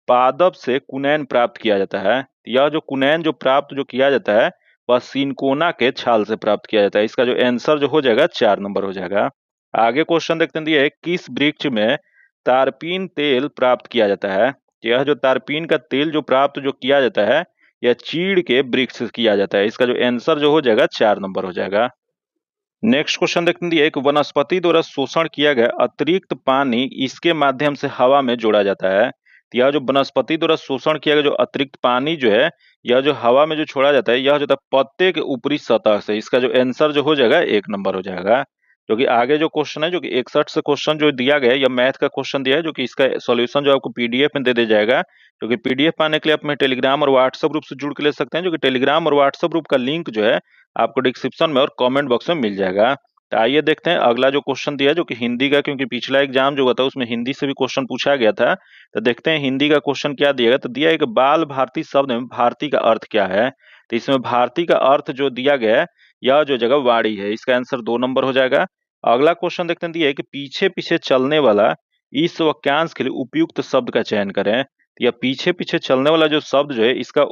पादप से कुनैन प्राप्त किया जाता है। यह जो कुनैन जो प्राप्त जो किया जाता है वह सिनकोना के छाल से प्राप्त किया जाता है। इसका जो आंसर जो हो जाएगा 4 नंबर हो जाएगा। आगे क्वेश्चन देखते हैं, दिया है किस वृक्ष में तारपीन तेल प्राप्त किया जाता है। यह जो तारपीन का तेल जो प्राप्त जो किया जाता है यह चीड़ के वृक्ष से किया जाता है। इसका जो आंसर जो हो जाएगा 4 नंबर हो जाएगा। नेक्स्ट क्वेश्चन देखते हैं, दिया एक वनस्पति द्वारा शोषण किया गया अतिरिक्त पानी इसके माध्यम से हवा में जोड़ा जाता है। तो यह जो वनस्पति द्वारा शोषण किया गया जो अतिरिक्त पानी जो है यह जो हवा में जो छोड़ा जाता है यह जो है पत्ते के ऊपरी सतह से। इसका जो आंसर जो हो जाएगा 1 नंबर हो जाएगा। जो कि आगे जो क्वेश्चन है जो कि 61 से क्वेश्चन जो दिया गया है यह मैथ का क्वेश्चन दिया है, जो कि इसका सॉल्यूशन जो आपको PDF में दे दिया जाएगा। जो कि PDF पाने के लिए आप में टेलीग्राम और व्हाट्सएप ग्रुप से जुड़ के ले सकते हैं, जो कि टेलीग्राम और व्हाट्सएप ग्रुप का लिंक जो है आपको डिस्क्रिप्शन में और कमेंट बॉक्स में मिल जाएगा। तो आइए देखते हैं अगला जो क्वेश्चन दिया है जो कि हिंदी का, क्योंकि पिछला एग्जाम जो हुआ था उसमें हिंदी से भी क्वेश्चन पूछा गया था। तो देखते हैं हिंदी का क्वेश्चन क्या दिया गया। तो दिया है कि बाल भारती शब्द में भारती का अर्थ क्या है। तो इसमें भारती का अर्थ जो दिया गया है यह जो जगह वाणी है। इसका आंसर 2 नंबर हो जाएगा। अगला क्वेश्चन देखते हैं, दिया है कि पीछे पीछे चलने वाला इस वाक्यांश के लिए उपयुक्त शब्द का चयन करें। या पीछे पीछे चलने वाला जो शब्द जो है इसका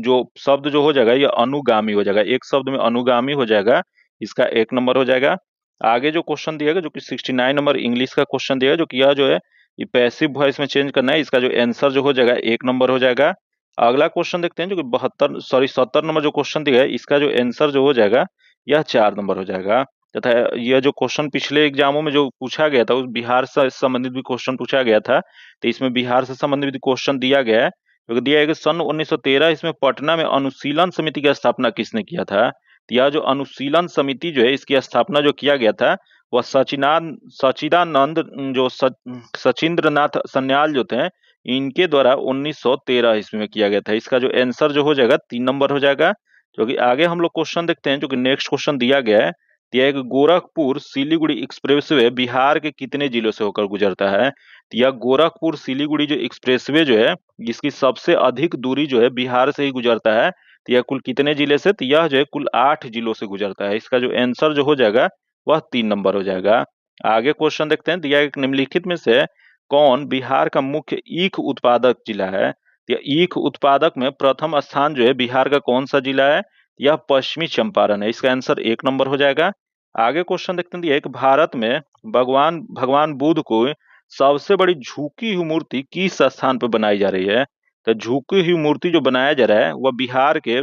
जो शब्द जो हो जाएगा यह अनुगामी हो जाएगा। एक शब्द में अनुगामी हो जाएगा। इसका 1 नंबर हो जाएगा। आगे जो क्वेश्चन दिया गया जो कि 69 नंबर इंग्लिश का क्वेश्चन दिया है, जो कि यह जो है ये पैसिव वॉइस में चेंज करना है। इसका जो आंसर जो हो जाएगा 1 नंबर हो जाएगा। अगला क्वेश्चन देखते हैं, जो कि 70 नंबर जो क्वेश्चन दिया है इसका जो आंसर जो हो जाएगा यह 4 नंबर हो जाएगा। तथा यह जो क्वेश्चन पिछले एग्जामों में जो पूछा गया था उस बिहार से संबंधित भी क्वेश्चन पूछा गया था। तो इसमें बिहार से संबंधित भी क्वेश्चन दिया गया है, जो कि दिया है कि सन 1913 इसमें पटना में अनुशीलन समिति की स्थापना किसने किया था। तो यह जो अनुशीलन समिति जो है इसकी स्थापना जो किया गया था वह सचिदानंद जो सचिंद्र नाथ सन्याल जो थे इनके द्वारा 1913 ईस्वी में किया गया था। इसका जो आंसर जो हो जाएगा 3 नंबर हो जाएगा। जो कि आगे हम लोग क्वेश्चन देखते हैं, जो कि नेक्स्ट क्वेश्चन दिया गया है, दिया है कि गोरखपुर सिलीगुड़ी एक्सप्रेसवे बिहार के कितने जिलों से होकर गुजरता है। तो यह गोरखपुर सिलीगुड़ी जो एक्सप्रेसवे जो है इसकी सबसे अधिक दूरी जो है बिहार से ही गुजरता है। तो यह कुल कितने जिले से, तो यह जो है कुल 8 जिलों से गुजरता है। इसका जो आंसर जो हो जाएगा वह 3 नंबर हो जाएगा। आगे क्वेश्चन देखते हैं, दिया एक निम्नलिखित में से कौन बिहार का मुख्य ईख उत्पादक जिला है। या ईख उत्पादक में प्रथम स्थान जो है बिहार का कौन सा जिला है, यह पश्चिमी चंपारण है। इसका आंसर 1 नंबर हो जाएगा। आगे क्वेश्चन देखते हैं, एक भारत में भगवान भगवान बुद्ध को सबसे बड़ी झुकी हुई मूर्ति किस स्थान पर बनाई जा रही है। तो झुकी हुई मूर्ति जो बनाया जा रहा है वह बिहार के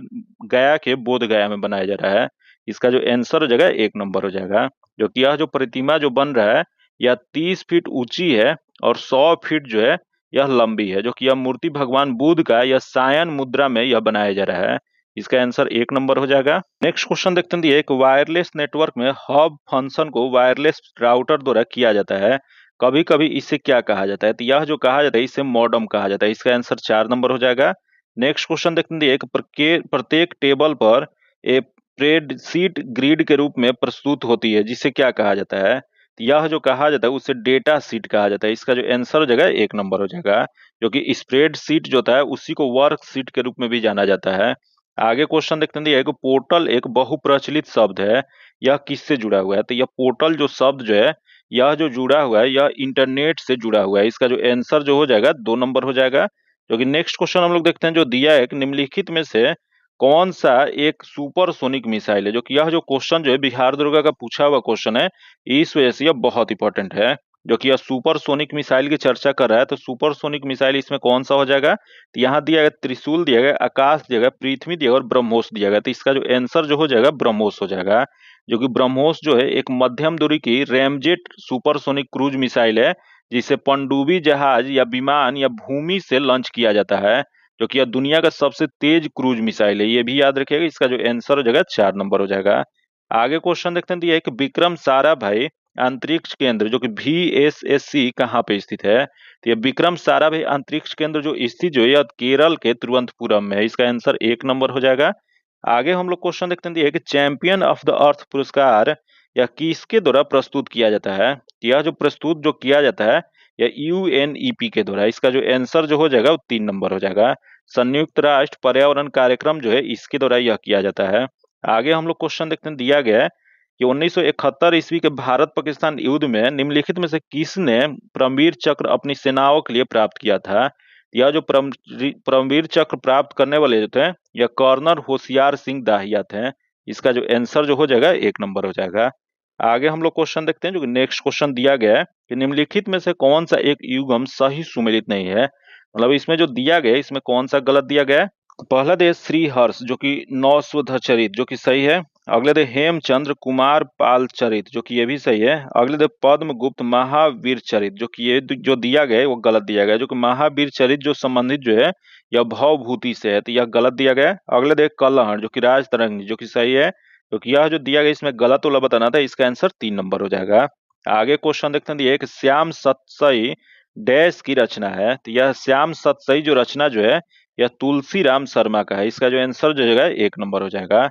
गया के बोध गया में बनाया जा रहा है। इसका जो आंसर हो जाएगा 1 नंबर हो जाएगा। जो कि यह जो प्रतिमा जो बन रहा है यह 30 फीट ऊंची है और 100 फीट जो है यह लंबी है। जो कि यह मूर्ति भगवान बुद्ध का यह सायन मुद्रा में यह बनाया जा रहा है। इसका आंसर 1 नंबर हो जाएगा। नेक्स्ट क्वेश्चन देखते हैं, एक वायरलेस नेटवर्क में हब फंक्शन को वायरलेस राउटर द्वारा किया जाता है। कभी कभी इसे क्या कहा जाता है, तो यह जो कहा जाता है इसे मॉडम कहा जाता है। इसका आंसर 4 नंबर हो जाएगा। नेक्स्ट क्वेश्चन देखते हैं, एक प्रत्येक टेबल पर एक स्प्रेडशीट ग्रिड के रूप में प्रस्तुत होती है, जिसे क्या कहा जाता है। तो यह जो कहा जाता है उसे डेटा शीट कहा जाता है। इसका जो आंसर हो जाएगा 1 नंबर हो जाएगा। जो कि स्प्रेडशीट जो होता है उसी को वर्कशीट के रूप में भी जाना जाता है। आगे क्वेश्चन देखते हैं, एक पोर्टल एक बहुप्रचलित शब्द है, यह किससे जुड़ा हुआ है। तो यह पोर्टल जो शब्द जो है यह जो जुड़ा हुआ है यह इंटरनेट से जुड़ा हुआ है। इसका जो आंसर जो हो जाएगा 2 नंबर हो जाएगा। जो कि नेक्स्ट क्वेश्चन हम लोग देखते हैं, जो दिया है कि निम्नलिखित में से कौन सा एक सुपरसोनिक मिसाइल है। जो कि यह जो क्वेश्चन जो है बिहार दुर्गा का पूछा हुआ क्वेश्चन है, इस वजह से यह बहुत इंपॉर्टेंट है। जो कि यह सुपरसोनिक मिसाइल की चर्चा कर रहा है, तो सुपरसोनिक मिसाइल इसमें कौन सा हो जाएगा। तो यहाँ दिया गया त्रिशूल दिया गया, आकाश दिया गया, पृथ्वी दिया गया और ब्रह्मोस दिया गया। तो इसका जो आंसर जो हो जाएगा ब्रह्मोस हो जाएगा। जो कि ब्रह्मोस जो है एक मध्यम दूरी की रैमजेट सुपरसोनिक क्रूज मिसाइल है, जिसे पनडुब्बी जहाज या विमान या भूमि से लॉन्च किया जाता है। जो कि यह दुनिया का सबसे तेज क्रूज मिसाइल है, ये भी याद रखिएगा। इसका जो आंसर हो जाएगा 4 नंबर हो जाएगा। आगे क्वेश्चन देखते हैं, एक विक्रम साराभाई अंतरिक्ष केंद्र जो कि VSSC कहाँ पे स्थित है। तो ये विक्रम साराभाई अंतरिक्ष केंद्र जो स्थित जो है यह केरल के तिरुवनंतपुरम में है। इसका आंसर 1 नंबर हो जाएगा। आगे हम लोग क्वेश्चन देखते हैं, कि चैंपियन ऑफ द अर्थ पुरस्कार यह किसके द्वारा प्रस्तुत किया जाता है। यह जो प्रस्तुत जो किया जाता है यह UNEP के द्वारा। इसका जो आंसर जो हो जाएगा वो 3 नंबर हो जाएगा। संयुक्त राष्ट्र पर्यावरण कार्यक्रम जो है इसके द्वारा यह किया जाता है। आगे हम लोग क्वेश्चन देखते हैं, दिया गया है कि 1971 ईस्वी के भारत पाकिस्तान युद्ध में निम्नलिखित में से किसने परमवीर चक्र अपनी सेनाओं के लिए प्राप्त किया था। यह जो परमवीर चक्र प्राप्त करने वाले जो थे यह कर्नल होशियार सिंह दाहिया थे। इसका जो आंसर जो हो जाएगा 1 नंबर हो जाएगा। आगे हम लोग क्वेश्चन देखते हैं, जो कि नेक्स्ट क्वेश्चन दिया गया है कि निम्नलिखित में से कौन सा एक युग्म सही सुमेलित नहीं है। मतलब इसमें जो दिया गया है इसमें कौन सा गलत दिया गया है। पहला दे श्री हर्ष जो कि नौस्वधचरित जो कि सही है। अगले दे हेमचंद्र कुमार पाल चरित जो कि ये भी सही है। अगले दे पद्मगुप्त महावीर चरित जो कि ये जो दिया गया है वो गलत दिया गया है। जो कि महावीर चरित जो संबंधित जो है यह भवभूति से है, तो यह गलत दिया गया है। अगले दे कलहण जो कि राजतरंगी जो कि सही है। क्योंकि यह जो दिया गया इसमें गलत वाला बताना था। इसका आंसर 3 नंबर हो जाएगा। आगे क्वेश्चन देखते हैं, एक श्याम सतसई डैश की रचना है। तो यह श्याम सतसई जो रचना जो है यह तुलसीराम शर्मा का है। इसका जो आंसर जो है 1 नंबर हो जाएगा।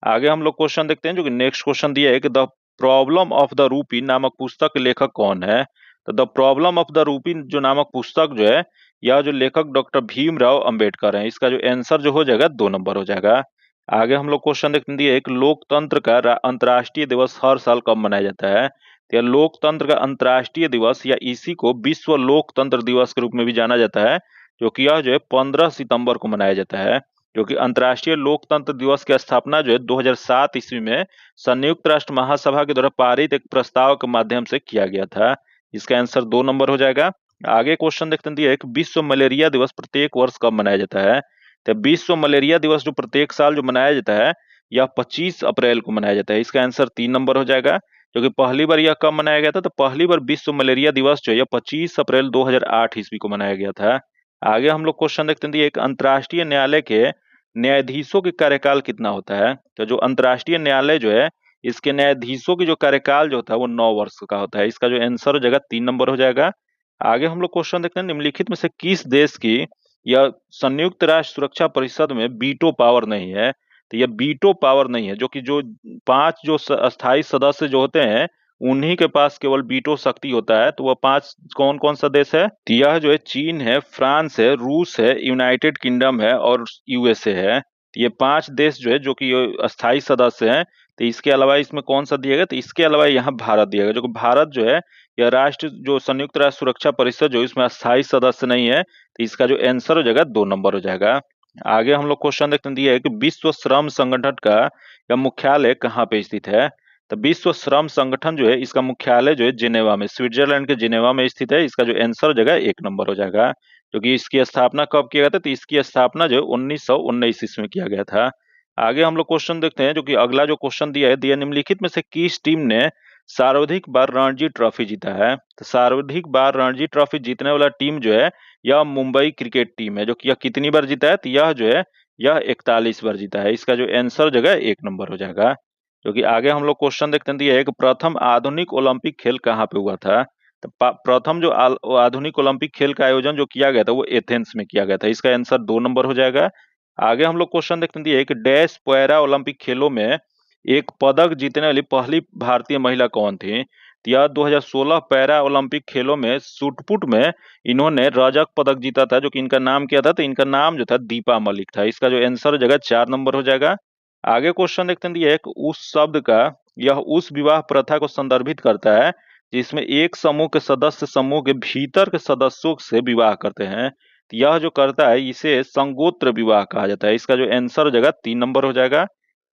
आगे हम लोग क्वेश्चन देखते हैं, जो कि नेक्स्ट क्वेश्चन दिया है कि the problem of the rupee नामक पुस्तक के लेखक कौन है। तो the problem of the rupee जो नामक पुस्तक जो है यह जो लेखक डॉक्टर भीमराव अंबेडकर हैं। इसका जो आंसर जो हो जाएगा 2 नंबर हो जाएगा। आगे हम लोग क्वेश्चन देखते हैं, एक लोकतंत्र का अंतर्राष्ट्रीय दिवस हर साल कब मनाया जाता है। तो यह लोकतंत्र का अंतर्राष्ट्रीय दिवस या इसी को विश्व लोकतंत्र दिवस के रूप में भी जाना जाता है, जो कि यह जो है 15 सितंबर को मनाया जाता है। जो कि अंतर्राष्ट्रीय लोकतंत्र दिवस की स्थापना जो है 2007 ईस्वी में संयुक्त राष्ट्र महासभा के द्वारा पारित एक प्रस्ताव के माध्यम से किया गया था। इसका आंसर 2 नंबर हो जाएगा। आगे क्वेश्चन देखते हैं, एक विश्व मलेरिया दिवस प्रत्येक वर्ष कब मनाया जाता है। तो विश्व मलेरिया दिवस जो प्रत्येक साल जो मनाया जाता है यह 25 अप्रैल को मनाया जाता है। इसका आंसर 3 नंबर हो जाएगा। क्योंकि पहली बार यह कब मनाया गया था, तो पहली बार विश्व मलेरिया दिवस जो है 25 अप्रैल 2008 ईस्वी को मनाया गया था। आगे हम लोग क्वेश्चन देखते हैं, एक अंतर्राष्ट्रीय न्यायालय के न्यायाधीशों के कार्यकाल कितना होता है। तो जो अंतर्राष्ट्रीय न्यायालय जो है इसके न्यायाधीशों की जो कार्यकाल जो होता है वो 9 वर्ष का होता है। इसका जो आंसर हो जाएगा 3 नंबर हो जाएगा। आगे हम लोग क्वेश्चन देखते हैं, निम्नलिखित में से किस देश की यह संयुक्त राष्ट्र सुरक्षा परिषद में वीटो पावर नहीं है। तो यह वीटो पावर नहीं है, जो कि जो 5 जो अस्थायी सदस्य जो होते हैं उन्हीं के पास केवल वीटो शक्ति होता है। तो वह 5 कौन कौन सा देश है, तो यह जो है चीन है, फ्रांस है, रूस है, यूनाइटेड किंगडम है और USA है। तो ये 5 देश जो है जो कि अस्थायी सदस्य हैं। तो इसके अलावा इसमें कौन सा दिया गया, तो इसके अलावा यहाँ भारत दिया गया, जो कि भारत जो है यह राष्ट्र जो संयुक्त राष्ट्र सुरक्षा परिषद जो इसमें अस्थायी सदस्य नहीं है, तो इसका जो आंसर हो जाएगा 2 नंबर हो जाएगा। आगे हम लोग क्वेश्चन देखते हैं, दिया है कि विश्व श्रम संगठन का मुख्यालय कहाँ पे स्थित है। तो विश्व श्रम संगठन जो है इसका मुख्यालय जो है जिनेवा में, स्विट्जरलैंड के जिनेवा में स्थित है। इसका जो आंसर हो जाएगा 1 नंबर हो जाएगा। क्योंकि इसकी स्थापना कब किया गया था, तो इसकी स्थापना जो 1919 ईस्वी में किया गया था। आगे हम लोग क्वेश्चन देखते हैं, जो कि अगला जो क्वेश्चन दिया है, दिया निम्नलिखित में से किस टीम ने सर्वाधिक बार रणजी ट्रॉफी जीता है। तो सर्वाधिक बार रणजी ट्रॉफी जीतने वाला टीम जो है यह मुंबई क्रिकेट टीम है, जो कि यह कितनी बार जीता है, तो यह जो है यह 41 बार जीता है। इसका जो आंसर जो है 1 नंबर हो जाएगा। क्योंकि आगे हम लोग क्वेश्चन देखते हैं, दिया है कि प्रथम आधुनिक ओलंपिक खेल कहाँ पे हुआ था। तो प्रथम जो आधुनिक ओलंपिक खेल का आयोजन जो किया गया था वो एथेंस में किया गया था। इसका आंसर 2 नंबर हो जाएगा। आगे हम लोग क्वेश्चन देखते हैं, दिया कि डैश पैरा ओलंपिक खेलों में एक पदक जीतने वाली पहली भारतीय महिला कौन थी। तो यह 2016 पैरा ओलंपिक खेलों में शूटपुट में इन्होंने रजत पदक जीता था, जो कि इनका नाम क्या था, तो इनका नाम जो था दीपा मलिक था। इसका जो आंसर हो जाएगा 4 नंबर हो जाएगा। आगे क्वेश्चन देखते हैं, दिया है कि उस शब्द का यह उस विवाह प्रथा को संदर्भित करता है जिसमें एक समूह के सदस्य समूह के भीतर के सदस्यों से विवाह करते हैं। तो यह जो करता है इसे संगोत्र विवाह कहा जाता है। इसका जो आंसर हो जाएगा 3 नंबर हो जाएगा।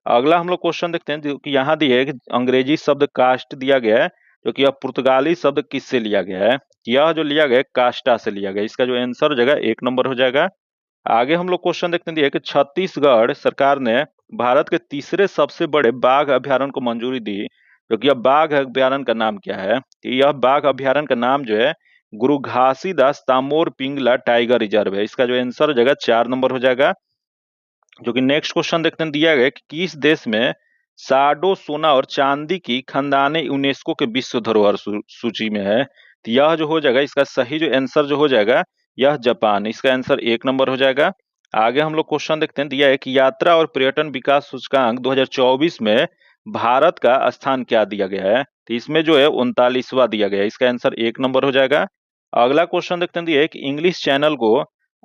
अगला हम लोग क्वेश्चन देखते हैं, जो कि यहाँ दिया है कि अंग्रेजी शब्द कास्ट दिया गया है, जो कि यह पुर्तगाली शब्द किससे लिया गया है। यह जो लिया गया है कास्टा से लिया गया। इसका जो आंसर हो जाएगा 1 नंबर हो जाएगा। आगे हम लोग क्वेश्चन देखते हैं, दिया है कि छत्तीसगढ़ सरकार ने भारत के तीसरे सबसे बड़े बाघ अभ्यारण्य को मंजूरी दी, जो कि यह बाघ अभ्यारण्य का नाम क्या है। तो यह बाघ अभ्यारण्य का नाम जो है गुरु घासीदास तामोर पिंगला टाइगर रिजर्व है। इसका जो आंसर हो जाएगा 4 नंबर हो जाएगा। जो कि नेक्स्ट क्वेश्चन देखते हैं, दिया गया कि किस देश में साडो सोना और चांदी की खदानें यूनेस्को के विश्व धरोहर सूची में है। तो यह जो हो जाएगा इसका सही जो आंसर जो हो जाएगा यह जापान। इसका आंसर 1 नंबर हो जाएगा। आगे हम लोग क्वेश्चन देखते हैं, दिया है कि यात्रा और पर्यटन विकास सूचकांक 2024 में भारत का स्थान क्या दिया गया है। तो इसमें जो है 39वां दिया गया है। इसका आंसर 1 नंबर हो जाएगा। अगला क्वेश्चन देखते हैं, दिया है कि इंग्लिश चैनल को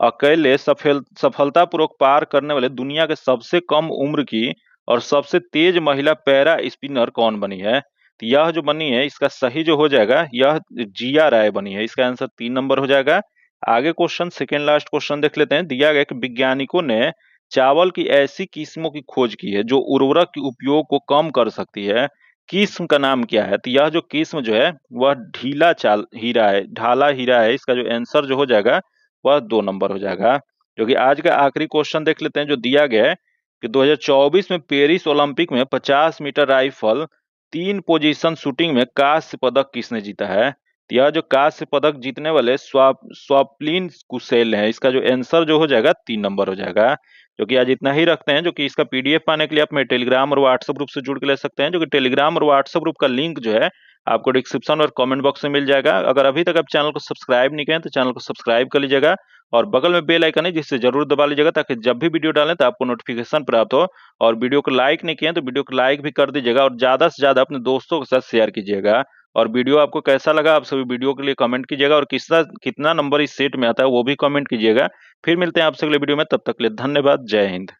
अकेले सफलतापूर्वक पार करने वाले दुनिया के सबसे कम उम्र की और सबसे तेज महिला पैरा स्पिनर कौन बनी है। तो यह जो बनी है इसका सही जो हो जाएगा यह जिया राय बनी है। इसका आंसर 3 नंबर हो जाएगा। आगे क्वेश्चन सेकेंड लास्ट क्वेश्चन देख लेते हैं, दिया गया कि वैज्ञानिकों ने चावल की ऐसी किस्मों की खोज की है जो उर्वरक के उपयोग को कम कर सकती है। किस्म का नाम क्या है। तो यह जो किस्म जो है वह ढाला हीरा है। इसका जो आंसर जो हो जाएगा वह 2 नंबर हो जाएगा। जो कि आज का आखिरी क्वेश्चन देख लेते हैं, जो दिया गया है कि 2024 में पेरिस ओलंपिक में 50 मीटर राइफल 3 पोजीशन शूटिंग में कांस्य पदक किसने जीता है। तो यह जो कांस्य पदक जीतने वाले स्वप्निल कुशेल है। इसका जो आंसर जो हो जाएगा 3 नंबर हो जाएगा। जो कि आज इतना ही रखते हैं। जो कि इसका पीडीएफ पाने के लिए आप मेरे टेलीग्राम और व्हाट्सएप ग्रुप से जुड़ के ले सकते हैं। जो कि टेलीग्राम और व्हाट्सएप ग्रुप का लिंक जो है आपको डिस्क्रिप्शन और कमेंट बॉक्स में मिल जाएगा। अगर अभी तक आप चैनल को सब्सक्राइब नहीं करें तो चैनल को सब्सक्राइब कर लीजिएगा और बगल में बेल आइकन है जिससे जरूर दबा लीजिएगा, ताकि जब भी वीडियो डालें तो आपको नोटिफिकेशन प्राप्त हो। और वीडियो को लाइक नहीं किए तो वीडियो को लाइक भी कर दीजिएगा और ज्यादा से ज्यादा अपने दोस्तों के साथ शेयर कीजिएगा। और वीडियो आपको कैसा लगा आप सभी वीडियो के लिए कमेंट कीजिएगा और कितना नंबर इस सेट में आता है वो भी कमेंट कीजिएगा। फिर मिलते हैं आपसे अगले वीडियो में, तब तक के लिए धन्यवाद। जय हिंद।